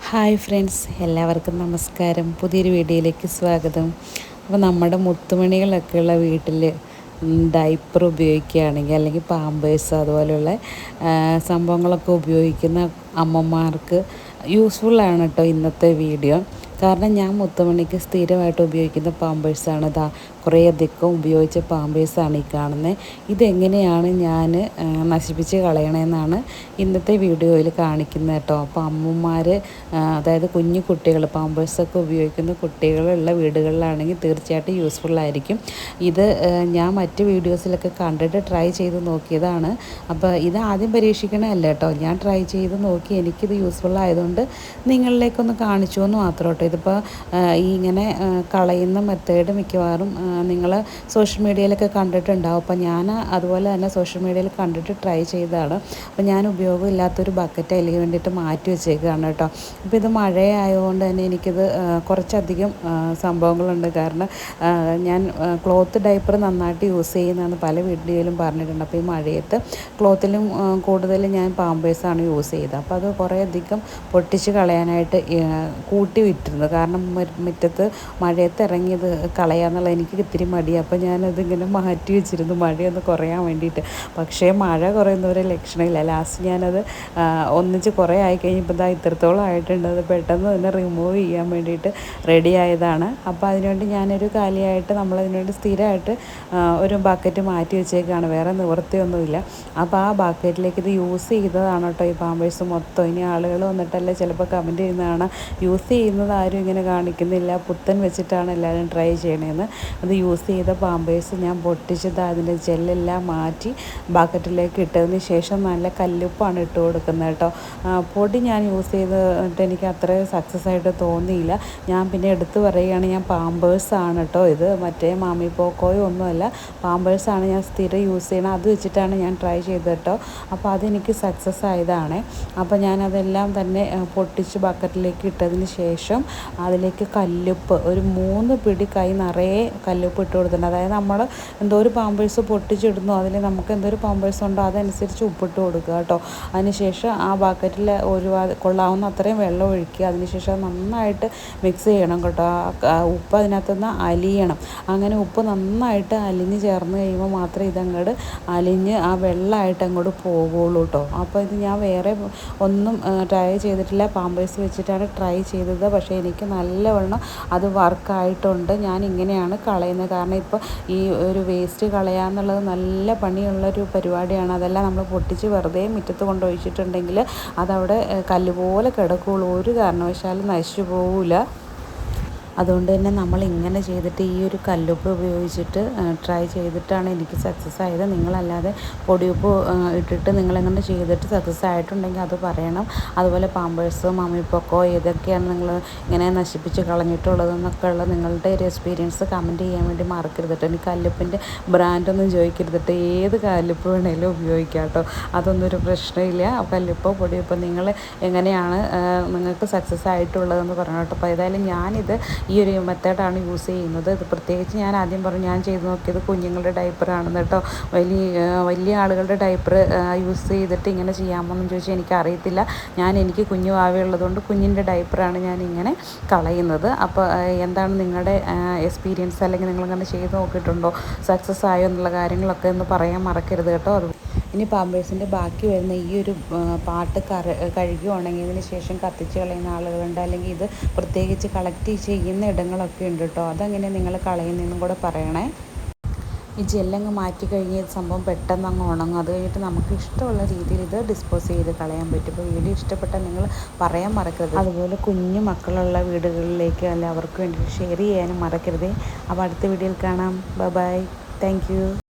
Hi friends, എല്ലാവർക്കും നമസ്കാരം. പുതിയൊരു വീഡിയോയിലേക്ക് സ്വാഗതം. അപ്പോൾ നമ്മുടെ മുത്തുമണികളൊക്കെയുള്ള വീട്ടിൽ ഡൈപ്പർ ഉപയോഗിക്കുകയാണെങ്കിൽ അല്ലെങ്കിൽ പാമ്പേഴ്സ് അതുപോലെയുള്ള സംഭവങ്ങളൊക്കെ ഉപയോഗിക്കുന്ന അമ്മമാർക്ക് യൂസ്ഫുള്ളാണ് കേട്ടോ ഇന്നത്തെ വീഡിയോ. കാരണം ഞാൻ മുത്തുമണിക്ക് സ്ഥിരമായിട്ട് ഉപയോഗിക്കുന്ന പാമ്പേഴ്സാണ്. ഇതാ കുറേയധികം ഉപയോഗിച്ച പാമ്പേഴ്സാണ് ഈ കാണുന്നത്. ഇതെങ്ങനെയാണ് ഞാൻ നശിപ്പിച്ച് കളയണമെന്നാണ് ഇന്നത്തെ വീഡിയോയിൽ കാണിക്കുന്നത് കേട്ടോ. അപ്പോൾ അമ്മമാർ, അതായത് കുഞ്ഞു കുട്ടികൾ, പാമ്പേഴ്സൊക്കെ ഉപയോഗിക്കുന്ന കുട്ടികളുള്ള വീടുകളിലാണെങ്കിൽ തീർച്ചയായിട്ടും യൂസ്ഫുള്ളായിരിക്കും. ഇത് ഞാൻ മറ്റ് വീഡിയോസിലൊക്കെ കണ്ടിട്ട് ട്രൈ ചെയ്ത് നോക്കിയതാണ്. അപ്പോൾ ഇത് ആദ്യം പരീക്ഷിക്കണമല്ല കേട്ടോ, ഞാൻ ട്രൈ ചെയ്ത് നോക്കി എനിക്കിത് യൂസ്ഫുള്ളായതുകൊണ്ട് നിങ്ങളിലേക്കൊന്ന് കാണിച്ചു എന്ന് മാത്രം കേട്ടോ. ഇതിപ്പോൾ ഈ ഇങ്ങനെ കളയുന്ന മെത്തേഡ് മിക്കവാറും നിങ്ങൾ സോഷ്യൽ മീഡിയയിലൊക്കെ കണ്ടിട്ടുണ്ടാവും. അപ്പോൾ ഞാൻ അതുപോലെ തന്നെ സോഷ്യൽ മീഡിയയിൽ കണ്ടിട്ട് ട്രൈ ചെയ്തതാണ്. അപ്പോൾ ഞാൻ ഉപയോഗമില്ലാത്തൊരു ബക്കറ്റ് അതിലേക്ക് വേണ്ടിയിട്ട് മാറ്റി വെച്ചേക്കുകയാണ് കേട്ടോ. അപ്പോൾ ഇത് മഴയായതുകൊണ്ട് തന്നെ എനിക്കിത് കുറച്ചധികം സംഭവങ്ങളുണ്ട്. കാരണം ഞാൻ ക്ലോത്ത് ഡൈപ്പർ നന്നായിട്ട് യൂസ് ചെയ്യുന്നതെന്ന് പല വീഡിയോയിലും പറഞ്ഞിട്ടുണ്ട്. അപ്പോൾ ഈ മഴയത്ത് ക്ലോത്തിലും കൂടുതൽ ഞാൻ പാമ്പേഴ്സാണ് യൂസ് ചെയ്തത്. അപ്പോൾ അത് കുറേയധികം പൊട്ടിച്ച് കളയാനായിട്ട് കൂട്ടി വിട്ടിരുന്നു. കാരണം മുറ്റത്ത് മഴയത്ത് ഇറങ്ങിയത് കളയാന്നുള്ളത് എനിക്ക് ഇത്തിരി മടിയാണ്. അപ്പോൾ ഞാനതിങ്ങനെ മാറ്റി വെച്ചിരുന്നു മഴയൊന്ന് കുറയാൻ വേണ്ടിയിട്ട്. പക്ഷേ മഴ കുറയുന്നവരെ ലക്ഷണമില്ല. ലാസ്റ്റ് ഞാനത് ഒന്നിച്ച് കുറേ ആയിക്കഴിഞ്ഞപ്പോൾ ഇതാ ഇത്രത്തോളം ആയിട്ടുണ്ട്. അത് പെട്ടെന്ന് തന്നെ റിമൂവ് ചെയ്യാൻ വേണ്ടിയിട്ട് റെഡി ആയതാണ്. അപ്പോൾ അതിനുവേണ്ടി ഞാനൊരു കാലിയായിട്ട് നമ്മളതിനുവേണ്ടി സ്ഥിരമായിട്ട് ഒരു ബക്കറ്റ് മാറ്റി വെച്ചേക്കാണ്. വേറെ നിവൃത്തിയൊന്നുമില്ല. അപ്പോൾ ആ ബക്കറ്റിലേക്ക് ഇത് യൂസ് ചെയ്തതാണ് കേട്ടോ ഈ പാമ്പേഴ്സ് മൊത്തം. ഇനി ആളുകൾ വന്നിട്ടല്ലേ ചിലപ്പോൾ കമൻറ്റ് ചെയ്യുന്നതാണ്, യൂസ് ചെയ്യുന്നത് ആരും ഇങ്ങനെ കാണിക്കുന്നില്ല, പുത്തൻ വെച്ചിട്ടാണ് എല്ലാവരും ട്രൈ ചെയ്യണതെന്ന്. അത് യൂസ് ചെയ്ത പാമ്പേഴ്സ് ഞാൻ പൊട്ടിച്ചത് അതിൻ്റെ ജെല്ലെല്ലാം മാറ്റി ബക്കറ്റിലേക്ക് ഇട്ടതിന് ശേഷം നല്ല കല്ലുപ്പാണ് ഇട്ട് കൊടുക്കുന്നത് കേട്ടോ. പൊടി ഞാൻ യൂസ് ചെയ്തിട്ട് എനിക്ക് അത്ര സക്സസ് ആയിട്ട് തോന്നിയില്ല. ഞാൻ പിന്നെ എടുത്ത് പറയുകയാണ്, ഞാൻ പാമ്പേഴ്സാണ് കേട്ടോ ഇത്, മറ്റേ മാമി പോക്കോയോ ഒന്നുമല്ല, പാമ്പേഴ്സാണ് ഞാൻ സ്ഥിരം യൂസ് ചെയ്യണം. അത് വെച്ചിട്ടാണ് ഞാൻ ട്രൈ ചെയ്തത് കേട്ടോ. അപ്പോൾ അതെനിക്ക് സക്സസ് ആയതാണ്. അപ്പോൾ ഞാനതെല്ലാം തന്നെ പൊട്ടിച്ച് ബക്കറ്റിലേക്ക് ഇട്ടതിന് ശേഷം അതിലേക്ക് കല്ലുപ്പ് ഒരു 3 പിടി കൈ നിറയെ കല്ലുപ്പ് ഇട്ട് കൊടുത്തിട്ടുണ്ട്. അതായത് നമ്മൾ എന്തോ ഒരു പാമ്പേഴ്സ് പൊട്ടിച്ചിടുന്നു, അതിൽ നമുക്ക് എന്തൊരു പാമ്പേഴ്സ് ഉണ്ടോ അതനുസരിച്ച് ഉപ്പിട്ട് കൊടുക്കുക കേട്ടോ. അതിനുശേഷം ആ ബക്കറ്റിൽ കൊള്ളാവുന്ന അത്രയും വെള്ളം ഒഴിക്കുക. അതിനുശേഷം നന്നായിട്ട് മിക്സ് ചെയ്യണം കേട്ടോ. ഉപ്പ് അതിനകത്തുനിന്ന് അലിയണം. അങ്ങനെ ഉപ്പ് നന്നായിട്ട് അലിഞ്ഞ് ചേർന്ന് കഴിയുമ്പോൾ മാത്രമേ ഇതങ്ങോട്ട് അലിഞ്ഞ് ആ വെള്ളമായിട്ട് അങ്ങോട്ട് പോകുള്ളൂ കേട്ടോ. അപ്പോൾ ഇത് ഞാൻ വേറെ ഒന്നും ട്രൈ ചെയ്തിട്ടില്ല, പാമ്പേഴ്സ് വെച്ചിട്ടാണ് ട്രൈ ചെയ്തത്. പക്ഷേ എനിക്ക് നല്ലവണ്ണം അത് വർക്കായിട്ടുണ്ട്. ഞാൻ ഇങ്ങനെയാണ് കളയുന്നത്. കാരണം ഇപ്പോൾ ഈ ഒരു വേസ്റ്റ് കളയാന്നുള്ളത് നല്ല പണിയുള്ളൊരു പരിപാടിയാണ്. അതെല്ലാം നമ്മൾ പൊട്ടിച്ച് വെറുതെ മുറ്റത്ത് കൊണ്ടൊഴിച്ചിട്ടുണ്ടെങ്കിൽ അതവിടെ കല്ലുപോലെ കിടക്കുകയുള്ളൂ, ഒരു കാരണവശാലും നശിച്ചു പോവില്ല. അതുകൊണ്ട് തന്നെ നമ്മൾ ഇങ്ങനെ ചെയ്തിട്ട് ഈ ഒരു കല്ലുപ്പ് ഉപയോഗിച്ചിട്ട് ട്രൈ ചെയ്തിട്ടാണ് എനിക്ക് സക്സസ് ആയത്. നിങ്ങളല്ലാതെ പൊടിയുപ്പ് ഇട്ടിട്ട് നിങ്ങളെങ്ങനെ ചെയ്തിട്ട് സക്സസ് ആയിട്ടുണ്ടെങ്കിൽ അത് പറയണം. അതുപോലെ പാമ്പേഴ്സ്, മമ്മിപ്പൊക്കോ ഏതൊക്കെയാണ് നിങ്ങൾ ഇങ്ങനെ നശിപ്പിച്ച് കളഞ്ഞിട്ടുള്ളതെന്നൊക്കെ ഉള്ള നിങ്ങളുടെ ഒരു എക്സ്പീരിയൻസ് കമൻറ്റ് ചെയ്യാൻ വേണ്ടി മറക്കരുത് കേട്ടോ. എനിക്ക് കല്ലുപ്പിൻ്റെ ബ്രാൻഡൊന്നും ചോദിക്കരുത് കേട്ടോ. ഏത് കല്ലുപ്പ് വേണമെങ്കിലും ഉപയോഗിക്കാം കേട്ടോ, അതൊന്നും ഒരു പ്രശ്നമില്ല. കല്ലുപ്പോ പൊടിയുപ്പോ നിങ്ങൾ എങ്ങനെയാണ് നിങ്ങൾക്ക് സക്സസ് ആയിട്ടുള്ളതെന്ന് പറഞ്ഞു കേട്ടോ. അപ്പോൾ ഏതായാലും ഞാനിത് ഈ ഒരു മെത്തേഡാണ് യൂസ് ചെയ്യുന്നത്. ഇത് പ്രത്യേകിച്ച് ഞാൻ ആദ്യം പറഞ്ഞു ഞാൻ ചെയ്ത് നോക്കിയത് കുഞ്ഞുങ്ങളുടെ ഡൈപ്പറാണെന്ന് കേട്ടോ. വലിയ ആളുകളുടെ ഡൈപ്പർ യൂസ് ചെയ്തിട്ട് ഇങ്ങനെ ചെയ്യാമോയെന്ന് ചോദിച്ചാൽ എനിക്കറിയത്തില്ല. എനിക്ക് കുഞ്ഞു ആവയുള്ളതുകൊണ്ട് കുഞ്ഞിൻ്റെ ഡൈപ്പറാണ് ഞാനിങ്ങനെ കളയുന്നത്. അപ്പോൾ എന്താണ് നിങ്ങളുടെ എക്സ്പീരിയൻസ്, അല്ലെങ്കിൽ നിങ്ങളിങ്ങനെ ചെയ്ത് നോക്കിയിട്ടുണ്ടോ, സക്സസ് ആയോ എന്നുള്ള കാര്യങ്ങളൊക്കെ ഒന്ന് പറയാൻ മറക്കരുത് കേട്ടോ. ഇനി പാമ്പേഴ്സിൻ്റെ ബാക്കി വരുന്ന ഈ ഒരു പാട്ട് കഴുകി ഉണങ്ങിയതിന് ശേഷം കത്തിച്ച് കളയുന്ന ആളുകളുണ്ട്, അല്ലെങ്കിൽ ഇത് പ്രത്യേകിച്ച് കളക്ട് ചെയ്യുന്ന ഇടങ്ങളൊക്കെ ഉണ്ട് കേട്ടോ. അതെങ്ങനെ നിങ്ങൾ കളയുന്നതെന്നും കൂടെ പറയണേ. ഈ ജെല്ലങ്ങ് മാറ്റി കഴിഞ്ഞ സംഭവം പെട്ടെന്ന് അങ്ങ് ഉണങ്ങും. അത് കഴിഞ്ഞിട്ട് നമുക്ക് ഇഷ്ടമുള്ള രീതിയിൽ ഇത് ഡിസ്പോസ് ചെയ്ത് കളയാൻ പറ്റും. ഇപ്പോൾ വീഡിയോ ഇഷ്ടപ്പെട്ടാൽ നിങ്ങൾ പറയാൻ മറക്കരുത്. അതുപോലെ കുഞ്ഞു മക്കളുള്ള വീടുകളിലേക്ക് അല്ല അവർക്ക് വേണ്ടി ഷെയർ ചെയ്യാനും മറക്കരുത്. അപ്പോൾ അടുത്ത വീഡിയോയിൽ കാണാം. Bye bye, thank you.